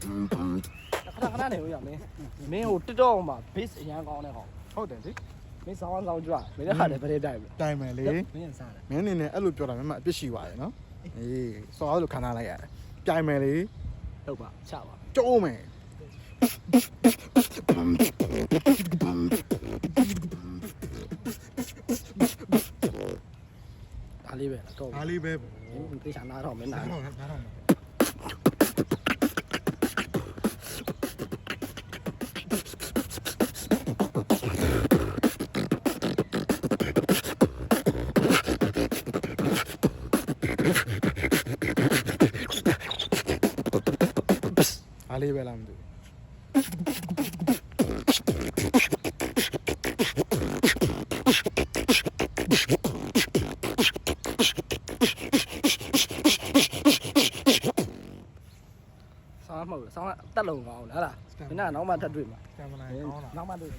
ခဏနေလို့ရမင်းမင်းဟိုတက်တော့မှာ base အရန်ကောင်းတဲ့ဟော ဟုတ်တယ်လေ မင်းစောင်းကြွမင်းလည်းဟာတယ်ဗရဲတိုက်ပြီ တိုင်မယ်လေ မင်းစားတယ် မင်းအနေနဲ့အဲ့လိုပြောတာမင်းမအပြစ်ရှိပါတယ်နော်အေးစော်အဲ့လိုခံထားလိုက်ရတယ်ပြိုင်မယ်လေ ဟုတ်ပါချပါ ကျုံးမယ် ဒါလေးပဲတော့ အားလေးပဲ မင်းသိချာနားတော့မင်းနား နားတော့ အားလေးပဲလားမသိဆောင်းမဟုတ်ဆောင်းတက်လုံကောင်းလားဟလားမင်းကနောက်မှထပ်တွေ့မှာ ကင်မရာကောင်းလား နောက်မှတွေ့